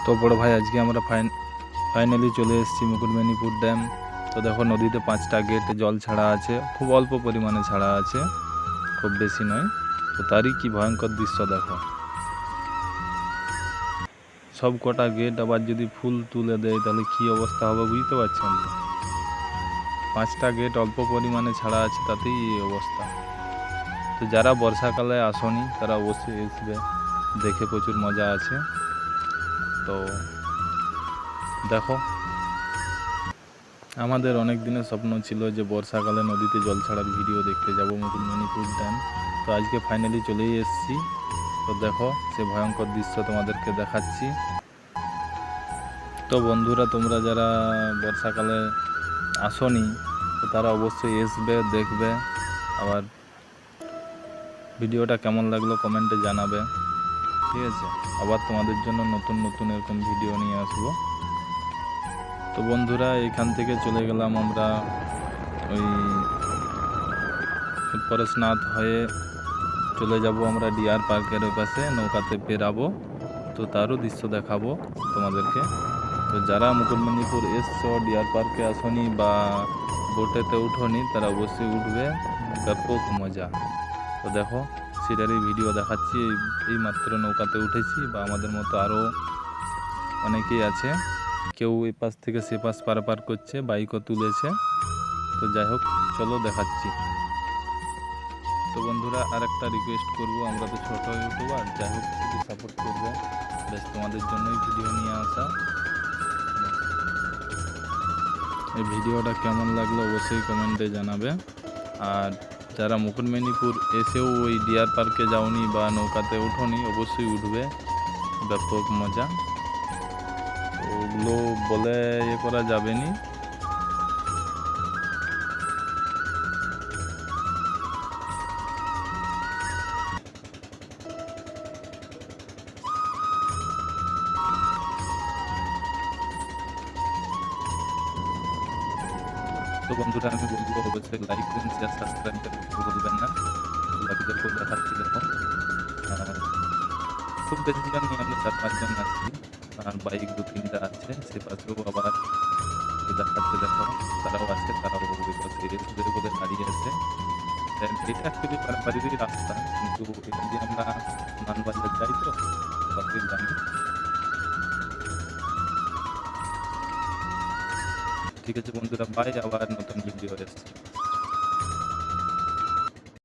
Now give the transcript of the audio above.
তো বড় ভাই আজকে আমরা ফাইনালি চলে এসেছি মুকুটমণিপুর ড্যাম। তো দেখো নদীতে 5টা গেট জল ছাড়া আছে, খুব অল্প পরিমাণে ছাড়া আছে, খুব বেশি নয়। তো তারই কি ভয়ঙ্কর দৃশ্য দেখো, সব কটা গেট আবার যদি ফুল তুলে দেয় তাহলে কি অবস্থা হবে বুঝতে পারছেন তো। 5টা গেট অল্প পরিমাণে ছাড়া আছে, তাতেই এই অবস্থা। তো যারা বর্ষাকালে আসনি তারা অবশ্যই আসবে, দেখে প্রচুর মজা আছে। তো দেখো, আমাদের অনেক দিনের স্বপ্ন ছিল যে বর্ষাকালে নদীতে জল ছাড়ার ভিডিও দেখতে যাব মুকুটমণিপুর ড্যাম। তো আজকে ফাইনালি চলেই এসেছি। তো দেখো সে ভয়ঙ্কর দৃশ্য তোমাদেরকে দেখাচ্ছি। তো বন্ধুরা, তোমরা যারা বর্ষাকালে আসনি তো তারা অবশ্যই আসবে, দেখবে। আবার ভিডিওটা কেমন লাগলো কমেন্টে জানাবে, ঠিক আছে? আবার তোমাদের জন্য নতুন নতুন এরকম ভিডিও নিয়ে আসবো। তো বন্ধুরা, এখান থেকে চলে গেলাম আমরা ওই পরেশনাথ হয়ে চলে যাব আমরা ডিয়ার পার্কের ওই পাশে, নৌকাতে বেরাবো। তো তারও দৃশ্য দেখাবো তোমাদেরকে। তো যারা মুকুটমণিপুর এসছো, ডিয়ার পার্কে আসনি বা বোটেতে উঠোনি, তারা অবশ্যই উঠবে, ব্যাপক মজা। তো দেখো সেটারই ভিডিও দেখাচ্ছি। এই মাত্র নৌকাতে উঠেছি, বা আমাদের মতো আরও অনেকেই আছে, কেউ এই পাশ থেকে সে পাশ পারাপার করছে, বাইকও তুলেছে। তো যাই হোক, চলো দেখাচ্ছি। তো বন্ধুরা, আর একটা রিকোয়েস্ট করবো, আমরা তো ছোটো ইউটিউবার, যাই হোক একটু সাপোর্ট করবে, বেশ তোমাদের জন্যই ভিডিও নিয়ে আসা। এই ভিডিওটা কেমন লাগলো অবশ্যই কমেন্টে জানাবে। আর যারা মুকুটমণিপুর এসেও ওই ডিয়ার পার্কে যাওনি বা নৌকাতে উঠোনি, অবশ্যই উঠবে, ব্যাপক মজা। তো ওগুলো বলে করা যাবে নি। তো বন্ধুরা, আমি বলবো অবশ্যই লাইক করুন, শেয়ার সাবস্ক্রাইব করতে ভুলবেন না। লাইকদেরকেও দেখাচ্ছি দেখো। খুব বেশি জন নিয়ে আমরা 4-5 জন আসছি, আর বাইক 2-3টা আছে, সে পাশেও আবার দেখাচ্ছে দেখো, তারাও আছে, তারাও ওই পাশে এসে বলে দাঁড়িয়ে আছে। এটা অ্যাকচুয়ালি পারিবারিক রাস্তা, কিন্তু এটা দিয়ে আমরা মানবাজার যাই, তো বাসের জানি। ঠিক আছে বন্ধুরা, বাই, আবার নতুন ভিডিও এসছে।